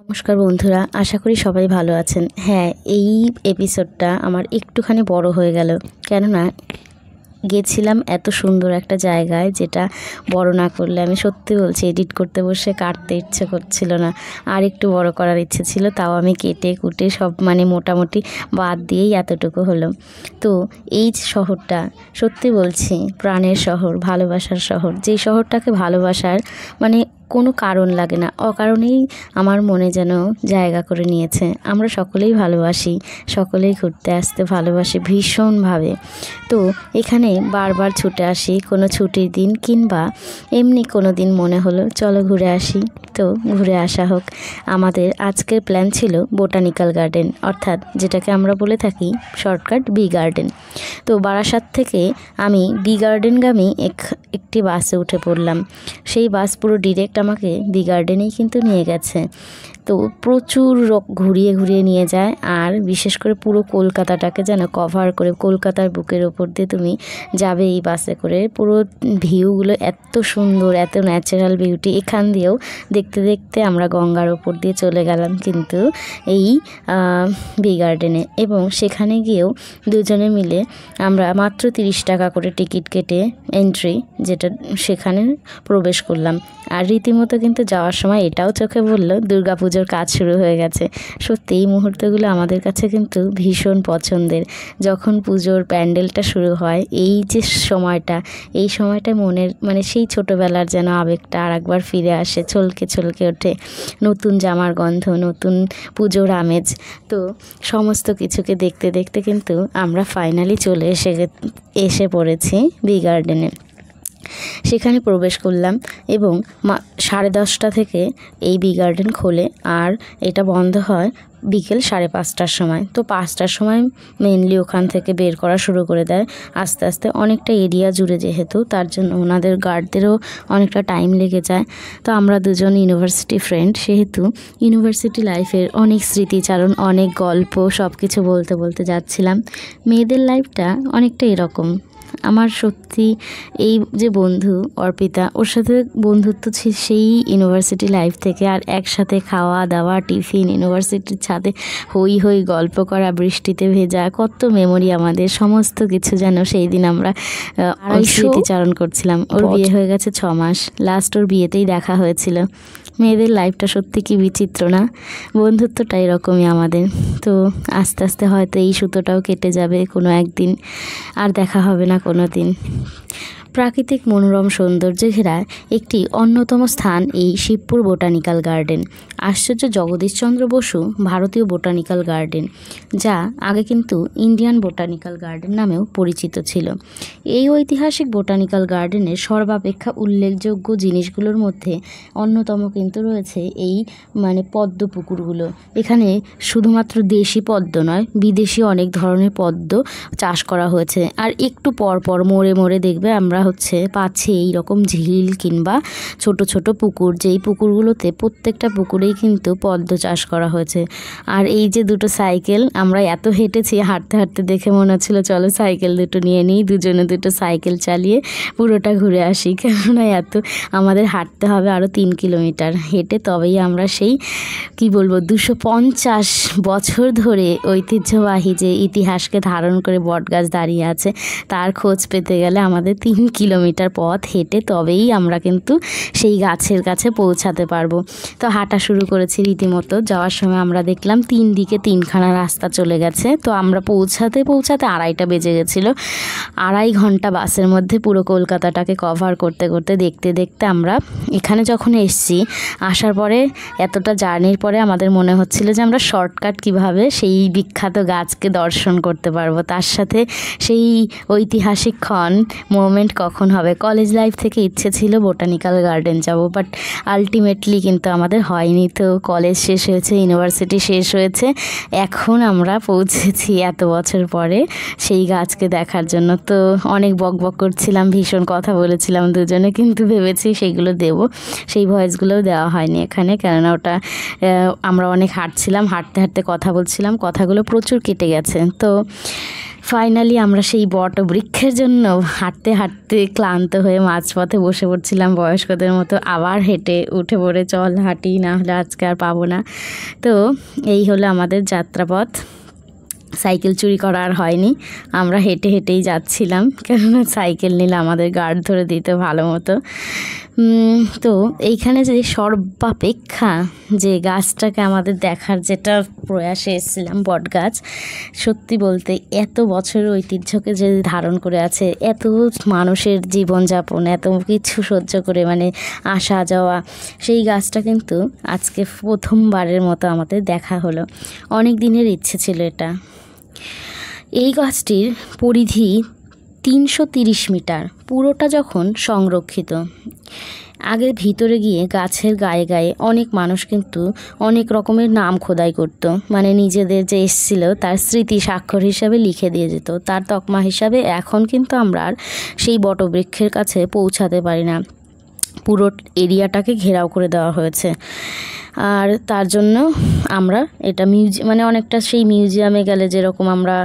নমস্কার বন্ধুরা, আশা করি সবাই ভালো আছেন। হ্যাঁ, এই এপিসোডটা আমার একটুখানি বড় হয়ে গেল, কেননা গেছিলাম এত সুন্দর একটা জায়গায় যেটা বড় না করলে, আমি সত্যি বলছি, এডিট করতে বসে কাটতে ইচ্ছে করছিল না, আর একটু বড় করার ইচ্ছে ছিল। তাও আমি কেটে কুটে সব মোটামুটি বাদ দিয়েই এতটুকু হলো। তো এই শহরটা সত্যি বলছি প্রাণের শহর, ভালোবাসার শহর। যেই শহরটাকে ভালোবাসার কোনো কারণ লাগে না, অকারণেই আমার মনে যেন জায়গা করে নিয়েছে। আমরা সকলেই ভালোবাসি, সকলেই ঘুরতে আসতে ভালোবাসি ভীষণভাবে। তো এখানে বারবার ছুটে আসি কোনো ছুটির দিন, কিংবা এমনি কোনো দিন মনে হলো চলো ঘুরে আসি, তো ঘুরে আসা হোক। আমাদের আজকের প্ল্যান ছিল বোটানিক্যাল গার্ডেন, অর্থাৎ যেটাকে আমরা বলে থাকি শর্টকাট বি গার্ডেন। তো বারাসাত থেকে আমি বি গার্ডেনগামী একটি বাসে উঠে পড়লাম। সেই বাস পুরো ডিরেক্ট আমাকে বি গার্ডেনেই কিন্তু নিয়ে গেছে। তো প্রচুর ঘুরিয়ে ঘুরিয়ে নিয়ে যায়, আর বিশেষ করে পুরো কলকাতাটাকে যেন কভার করে, কলকাতার বুকের ওপর দিয়ে তুমি যাবে এই বাসে করে। পুরো ভিউগুলো এত সুন্দর, এত ন্যাচারাল বিউটি। এখান দিয়েও দেখতে দেখতে আমরা গঙ্গার ওপর দিয়ে চলে গেলাম কিন্তু এই বি গার্ডেনে, এবং সেখানে গিয়েও দুজনে মিলে আমরা মাত্র 30 টাকা করে টিকিট কেটে এন্ট্রি, যেটা সেখানে প্রবেশ করলাম। আর রীতিমতো কিন্তু যাওয়ার সময় এটাও চোখে বলল দুর্গাপুজোর কাজ শুরু হয়ে গেছে। সত্যি এই মুহূর্তগুলো আমাদের কাছে কিন্তু ভীষণ পছন্দের। যখন পুজোর প্যান্ডেলটা শুরু হয়, এই যে সময়টা, এই সময়টা মনের সেই ছোটোবেলার যেন আবেগটা আর একবার ফিরে আসে, ছলকে ছলকে ওঠে। নতুন জামার গন্ধ, নতুন পুজোর আমেজ। তো সমস্ত কিছুকে দেখতে দেখতে কিন্তু আমরা ফাইনালি চলে এসে পড়েছি বি গার্ডেনে। সেখানে প্রবেশ করলাম, এবং 10:30 থেকে এই বি গার্ডেন খোলে, আর এটা বন্ধ হয় বিকেল 5:30টার সময়। তো 5টার সময় মেনলি ওখান থেকে বের করা শুরু করে দেয়। আস্তে আস্তে অনেকটা এরিয়া জুড়ে যেহেতু, তার জন্য ওনাদের গার্ডদেরও অনেকটা টাইম লেগে যায়। তো আমরা দুজন ইউনিভার্সিটি ফ্রেন্ড, সেহেতু ইউনিভার্সিটি লাইফের অনেক স্মৃতিচারণ, অনেক গল্প, সব কিছু বলতে বলতে যাচ্ছিলাম। মেয়েদের লাইফটা অনেকটা এরকম। আমার সত্যি এই যে বন্ধু অর্পিতা, ওর সাথে বন্ধুত্ব ছিল সেই ইউনিভার্সিটি লাইফ থেকে। আর একসাথে খাওয়া দাওয়া, টিফিন, ইউনিভার্সিটির ছাদে হই হই গল্প করা, বৃষ্টিতে ভেজা, কত মেমোরি আমাদের। সমস্ত কিছু যেন সেই দিন আমরা স্মৃতিচারণ করছিলাম। ওর বিয়ে হয়ে গেছে 6 মাস, লাস্ট ওর বিয়েতেই দেখা হয়েছিল। মেয়েদের লাইফটা সত্যি কি বিচিত্র না? বন্ধুত্বটা এরকমই আমাদের। তো আস্তে আস্তে হয়তো এই সুতোটাও কেটে যাবে কোনো একদিন, আর দেখা হবে না কোনো দিন। প্রাকৃতিক মনোরম সৌন্দর্যে ঘেরা একটি অন্যতম স্থান এই শিবপুর বোটানিক্যাল গার্ডেন। আশ্চর্য জগদীশচন্দ্র বসু ভারতীয় বোটানিক্যাল গার্ডেন, যা আগে কিন্তু ইন্ডিয়ান বোটানিক্যাল গার্ডেন নামেও পরিচিত ছিল। এই ঐতিহাসিক বোটানিক্যাল গার্ডেনের সর্বাপেক্ষা উল্লেখযোগ্য জিনিসগুলোর মধ্যে অন্যতম কিন্তু রয়েছে এই পদ্ম পুকুরগুলো। এখানে শুধুমাত্র দেশি পদ্ম নয়, বিদেশি অনেক ধরনের পদ্ম চাষ করা হয়েছে। আর একটু পর পর মোড়ে মোড়ে দেখবে আমরা পাচ্ছি এই রকম ঝিল কিংবা ছোট ছোট পুকুর, যেই পুকুরগুলোতে প্রত্যেকটা পুকুরেই কিন্তু পদ্ম চাষ করা হয়েছে। আর এই যে দুটো সাইকেল, আমরা এত হেঁটেছি, হাঁটতে হাঁটতে দেখে মনে হচ্ছিল চলো সাইকেল দুটো নিয়ে নিই, দুজনে দুটো সাইকেল চালিয়ে পুরোটা ঘুরে আসি। কেননা আমাদের হাঁটতে হবে আরও 3 কিলোমিটার হেঁটে, তবেই আমরা সেই 250 বছর ধরে ঐতিহ্যবাহী যে ইতিহাসকে ধারণ করে বটগাছ দাঁড়িয়ে আছে, তার খোঁজ পেতে গেলে আমাদের 3 কিলোমিটার পথ হেঁটে তবেই আমরা কিন্তু সেই গাছের কাছে পৌঁছাতে পারবো। তো হাঁটা শুরু করেছি রীতিমতো। যাওয়ার সময় আমরা দেখলাম 3 দিকে 3খানা রাস্তা চলে গেছে। তো আমরা পৌঁছাতে 2:30 বেজে গেছিলো। 2.5 ঘন্টা বাসের মধ্যে পুরো কলকাতাটাকে কভার করতে করতে দেখতে দেখতে আমরা এখানে যখন এসছি, আসার পরে এতটা জার্নির পরে আমাদের মনে হচ্ছিল যে আমরা শর্টকাট কিভাবে সেই বিখ্যাত গাছকে দর্শন করতে পারবো, তার সাথে সেই ঐতিহাসিক মোমেন্ট কখন হবে। কলেজ লাইফ থেকে ইচ্ছে ছিল বোটানিক্যাল গার্ডেন যাব, বাট আলটিমেটলি কিন্তু আমাদের হয়নি। তো কলেজ শেষ হয়েছে, ইউনিভার্সিটি শেষ হয়েছে, এখন আমরা পৌঁছেছি এত বছর পরে সেই গাছকে দেখার জন্য। তো অনেক বকবক করছিলাম, ভীষণ কথা বলেছিলাম দুজনে, কিন্তু ভেবেছি সেইগুলো দেবো, সেই ভয়েসগুলোও দেওয়া হয়নি এখানে, কেননা ওটা আমরা অনেক হাঁটছিলাম, হাঁটতে হাঁটতে কথা বলছিলাম, কথাগুলো প্রচুর কেটে গেছে। তো ফাইনালি আমরা সেই বটবৃক্ষের জন্য হাঁটতে হাঁটতে ক্লান্ত হয়ে মাঝপথে বসে পড়ছিলাম বয়স্কদের মতো, আবার হেঁটে উঠে পড়ে চল হাঁটি, না হলে আজকে আর পাবো না। তো এই হলো আমাদের যাত্রাপথ। সাইকেল চুরি করা আর হয়নি, আমরা হেঁটে হেঁটেই যাচ্ছিলাম, কেননা সাইকেল নিলে আমাদের গার্ড ধরে দিতে ভালো মতো। তো এইখানে যে সর্বাপেক্ষা যে গাছটাকে আমাদের দেখার যেটা প্রয়াসে এসেছিলাম, বট গাছ, সত্যি বলতে এত বছরের ঐতিহ্যকে যে ধারণ করে আছে, এত মানুষের জীবনযাপন, এত কিছু সহ্য করে মানে আসা যাওয়া, সেই গাছটা কিন্তু আজকে প্রথমবারের মতো আমাদের দেখা হলো। অনেক দিনের ইচ্ছে ছিল এটা। এই গাছটির পরিধি 330 মিটার, পুরোটা যখন সংরক্ষিত। আগে ভিতরে গিয়ে গাছের গায়ে গায়ে অনেক মানুষ কিন্তু অনেক রকমের নাম খোদাই করত, মানে নিজেদের যে এসেছিল তার স্মৃতি স্বাক্ষর হিসাবে লিখে দিয়ে যেত, তার তকমা হিসাবে। এখন কিন্তু আমরা আর সেই বটবৃক্ষের কাছে পৌঁছাতে পারি না, পুরো এরিয়াটাকে ঘেরাও করে দেওয়া হয়েছে। আর তার জন্য আমরা এটা মানে অনেকটা সেই মিউজিয়ামে গেলে যেরকম আমরা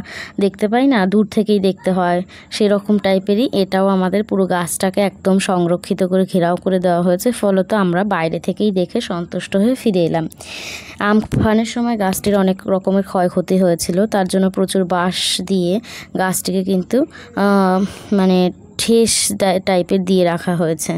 দেখতে পাই না, দূর থেকেই দেখতে হয়, সেরকম টাইপেরই এটাও আমাদের পুরো গাছটাকে একদম সংরক্ষিত করে ঘেরাও করে দেওয়া হয়েছে। ফলত আমরা বাইরে থেকেই দেখে সন্তুষ্ট হয়ে ফিরে এলাম। আমফানের সময় গাছটির অনেক রকমের ক্ষয়ক্ষতি হয়েছিল, তার জন্য প্রচুর বাঁশ দিয়ে গাছটিকে কিন্তু মানে ঠেস টাইপের দিয়ে রাখা হয়েছে।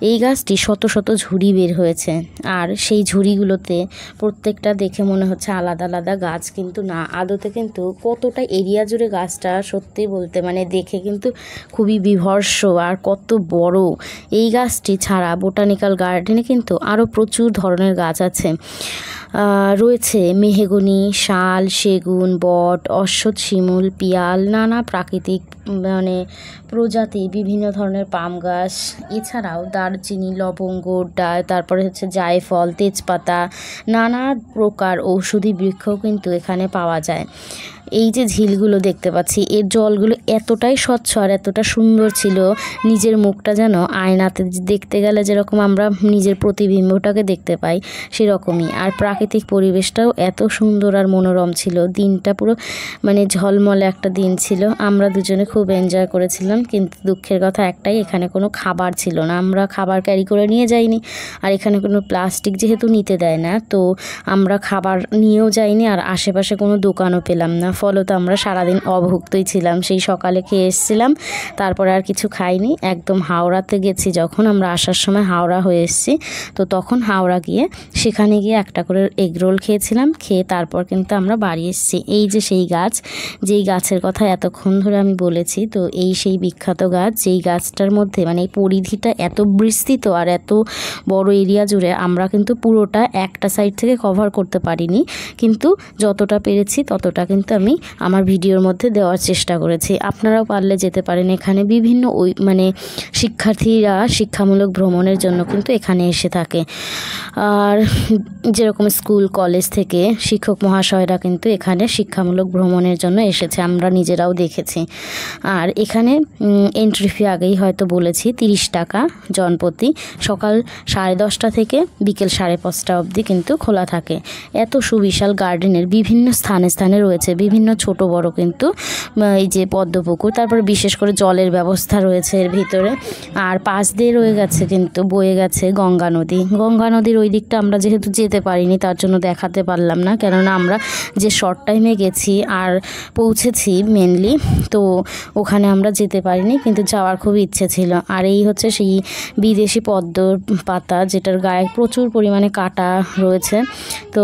এই গাছটি শত শত ঝুড়ি বের হয়েছে, আর সেই ঝুড়িগুলোতে প্রত্যেকটা দেখে মনে হচ্ছে আলাদা আলাদা গাছ, কিন্তু না, আদতে কিন্তু কতটা এরিয়া জুড়ে গাছটা সত্যি বলতে মানে দেখে কিন্তু খুবই বিভৎস আর কত বড়। এই গাছটি ছাড়া বোটানিক্যাল গার্ডেনে কিন্তু আরও প্রচুর ধরনের গাছ আছে, রয়েছে মেহগনি, শাল, সেগুন, বট, অশ্বত্থ, শিমুল, পিয়াল, নানা প্রাকৃতিক মানে প্রজাতি বিভিন্ন ধরনের পাম গাছ, এছাড়াও দারচিনি, লবঙ্গ, তারপরে হচ্ছে জায়ফল, তেজপাতা, নানা প্রকার ঔষধি বৃক্ষও কিন্তু এখানে পাওয়া যায়। এই যে ঝিলগুলো দেখতে পাচ্ছি, এর জলগুলো এতটাই স্বচ্ছ আর এতটা সুন্দর ছিল, নিজের মুখটা যেন আয়নাতে দেখতে গেলে যেরকম আমরা নিজের প্রতিবিম্বটাকে দেখতে পাই সেরকমই। আর প্রাকৃতিক পরিবেশটাও এত সুন্দর আর মনোরম ছিল, দিনটা পুরো মানে ঝলমলে একটা দিন ছিল। আমরা দুজনে খুব এনজয় করেছিলাম, কিন্তু দুঃখের কথা একটাই, এখানে কোনো খাবার ছিল না, আমরা খাবার ক্যারি করে নিয়ে যাইনি। আর এখানে কোনো প্লাস্টিক যেহেতু নিতে দেয় না, তো আমরা খাবার নিয়েও যাইনি, আর আশেপাশে কোনো দোকানও পেলাম না। ফলত আমরা সারাদিন অভুক্তই ছিলাম। সেই সকালে খেয়ে এসেছিলাম, তারপরে আর কিছু খাইনি। একদম হাওড়াতে গেছি যখন, আমরা আসার সময় হাওড়া হয়ে এসেছি, তো তখন হাওড়া গিয়ে সেখানে গিয়ে একটা করে এগরোল খেয়েছিলাম, খেয়ে তারপর কিন্তু আমরা বাড়ি এসেছি। এই যে সেই গাছ, যেই গাছের কথা এতক্ষণ ধরে আমি বলেছি, তো এই সেই বিখ্যাত গাছ, যেই গাছটার মধ্যে মানে এই পরিধিটা এত বিস্তৃত আর এত বড় এরিয়া জুড়ে, আমরা কিন্তু পুরোটা একটা সাইড থেকে কভার করতে পারিনি, কিন্তু যতটা পেরেছি ততটা কিন্তু আমি আমার ভিডিওর মধ্যে দেওয়ার চেষ্টা করেছি। আপনারাও পারলে যেতে পারেন, এখানে বিভিন্ন মানে শিক্ষার্থীরা শিক্ষামূলক ভ্রমণের জন্য কিন্তু এখানে এসে থাকে। আর যেরকম স্কুল কলেজ থেকে শিক্ষক মহাশয়রা কিন্তু এখানে শিক্ষামূলক ভ্রমণের জন্য এসেছে, আমরা নিজেরাও দেখেছি। আর এখানে এন্ট্রি ফি আগেই হয়তো বলেছি 30 টাকা জনপ্রতি, সকাল 10:30 থেকে বিকেল 5:30 অবধি কিন্তু খোলা থাকে। এত সুবিশাল গার্ডেনের বিভিন্ন স্থানে স্থানে রয়েছে বিভিন্ন ছোট বড় কিন্তু এই যে পদ্মপুকুর, তারপরে বিশেষ করে জলের ব্যবস্থা রয়েছে এর ভিতরে। আর পাশ দিয়ে রয়ে গেছে কিন্তু বয়ে গেছে গঙ্গা নদী। গঙ্গা নদীর ওই দিকটা আমরা যেহেতু যেতে পারিনি, তার জন্য দেখাতে পারলাম না, কেননা আমরা যে শর্ট টাইমে গেছি আর পৌঁছেছি মেনলি, তো ওখানে আমরা যেতে পারিনি, কিন্তু যাওয়ার খুব ইচ্ছে ছিল। আর এই হচ্ছে সেই বিদেশি পদ্ম পাতা, যেটার গায়ে প্রচুর পরিমাণে কাঁটা রয়েছে। তো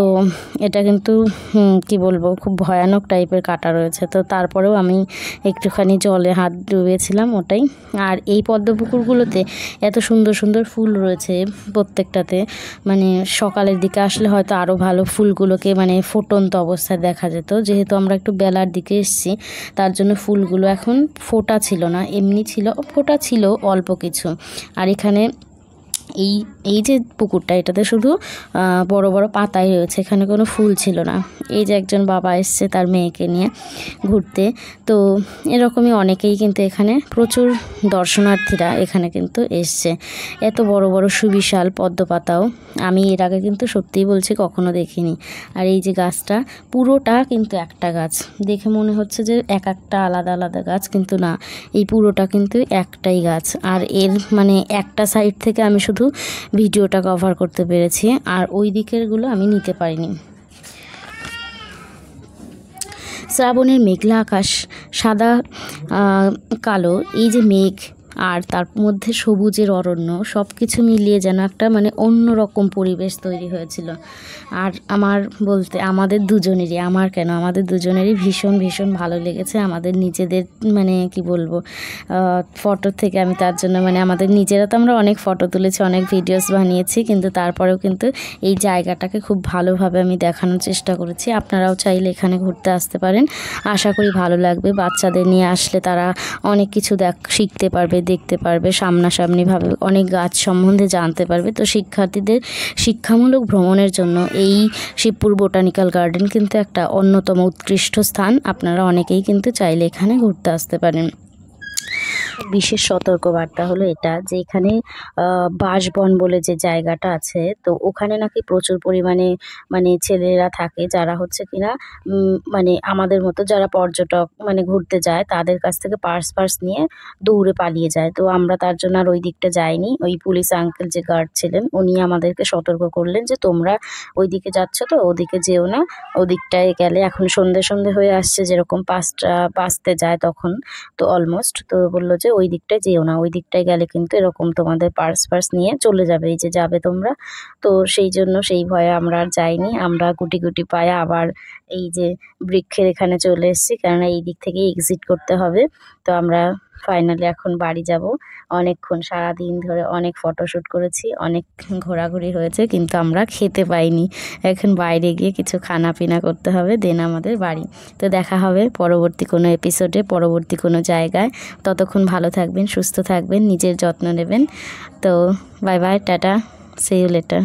এটা কিন্তু কি বলবো, খুব ভয়ানক টাইপের কাঁটা রয়েছে। তো তারপরেও আমি একটুখানি জলে হাত ডুবিয়েছিলাম ওটাই। আর এই পদ্মপুকুরগুলোতে এত সুন্দর সুন্দর ফুল রয়েছে প্রত্যেকটাতে, মানে সকালের দিকে আসলে হয়তো আরও ভালো ফুলগুলোকে মানে ফুটন্ত অবস্থায় দেখা যেত। যেহেতু আমরা একটু বেলার দিকে এসেছি, তার জন্য ফুলগুলো এখন ফোটা ছিল না, এমনি ছিল, ফোটা ছিল অল্প কিছু। আর এখানে এই এই যে পুকুরটা, এটাতে শুধু বড় বড় পাতাই রয়েছে, এখানে কোনো ফুল ছিল না। এই যে একজন বাবা এসছে তার মেয়েকে নিয়ে ঘুরতে। তো এরকমই অনেকেই কিন্তু এখানে, প্রচুর দর্শনার্থীরা এখানে কিন্তু এসছে। এত বড় বড় সুবিশাল পদ্ম পাতাও আমি এর আগে কিন্তু সত্যিই বলছি কখনো দেখিনি। আর এই যে গাছটা, পুরোটা কিন্তু একটা গাছ, দেখে মনে হচ্ছে যে এক একটা আলাদা আলাদা গাছ, কিন্তু না, এই পুরোটা কিন্তু একটাই গাছ। আর এর মানে একটা সাইড থেকে আমি শুধু ভিডিওটা কভার করতে পেরেছি, আর ওই দিকেরগুলো আমি নিতে পারিনি। শ্রাবণের মেঘলা আকাশ, সাদা কালো এই যে মেঘ, আর তার মধ্যে সবুজের অরণ্য, সব কিছু মিলিয়ে যেন একটা মানে অন্যরকম পরিবেশ তৈরি হয়েছিল। আর আমাদের দুজনেরই, আমাদের দুজনেরই ভীষণ ভীষণ ভালো লেগেছে। আমাদের নিজেদের মানে কি বলবো, ফটো থেকে আমি তার জন্য মানে আমাদের নিজেরা তো আমরা অনেক ফটো তুলেছি, অনেক ভিডিওস বানিয়েছি, কিন্তু তারপরেও কিন্তু এই জায়গাটাকে খুব ভালোভাবে আমি দেখানোর চেষ্টা করেছি। আপনারাও চাইলে এখানে ঘুরতে আসতে পারেন, আশা করি ভালো লাগবে। বাচ্চাদের নিয়ে আসলে তারা অনেক কিছু শিখতে পারবে, দেখতে পারবে, সামনাসামনিভাবে অনেক গাছ সম্বন্ধে জানতে পারবে। তো শিক্ষার্থীদের শিক্ষামূলক ভ্রমণের জন্য এই শিবপুর বোটানিক্যাল গার্ডেন কিন্তু একটা অন্যতম উৎকৃষ্ট স্থান। আপনারা অনেকেই কিন্তু চাইলে এখানে ঘুরতে আসতে পারেন। বিশেষ সতর্কবার্তা হলো এটা যে এখানে বাঁশবন বলে যে জায়গাটা আছে, তো ওখানে নাকি প্রচুর পরিমাণে মানে ছেলেরা থাকে যারা হচ্ছে কিনা মানে আমাদের মতো যারা পর্যটক মানে ঘুরতে যায় তাদের কাছ থেকে পার্স নিয়ে দৌড়ে পালিয়ে যায়। তো আমরা তার জন্য আর ওই দিকটা যাইনি। ওই পুলিশ আঙ্কেল যে গার্ড ছিলেন উনি আমাদেরকে সতর্ক করলেন যে তোমরা ওই দিকে যাচ্ছ তো ওদিকে যেও না, ওদিকটায় গেলে এখন সন্ধে হয়ে আসছে, যেরকম 5টা বাজতে যায় তখন, তো অলমোস্ট, তো বললো যে ওই দিকটায় যেও না, ওই দিকটায় গেলে কিন্তু এরকম তোমাদের পার্স নিয়ে চলে যাবে, এই যে যাবে তোমরা। তো সেই জন্য সেই ভয়ে আমরা আর যাইনি। আমরা গুটি পায়ে আবার এই যে বৃক্ষের এখানে চলে এসেছি, কেননা এই দিক থেকে এক্সিট করতে হবে। তো আমরা ফাইনালি এখন বাড়ি যাব। অনেকক্ষণ সারাদিন ধরে অনেক ফটোশ্যুট করেছি, অনেক ঘোরাঘুরি হয়েছে, কিন্তু আমরা খেতে পাইনি। এখন বাইরে গিয়ে কিছু খানাপিনা করতে হবে, দেন আমাদের বাড়ি। তো দেখা হবে পরবর্তী কোনো এপিসোডে, পরবর্তী কোনো জায়গায়। ততক্ষণ ভালো থাকবেন, সুস্থ থাকবেন, নিজের যত্ন নেবেন। তো bye bye, tata, see you letter.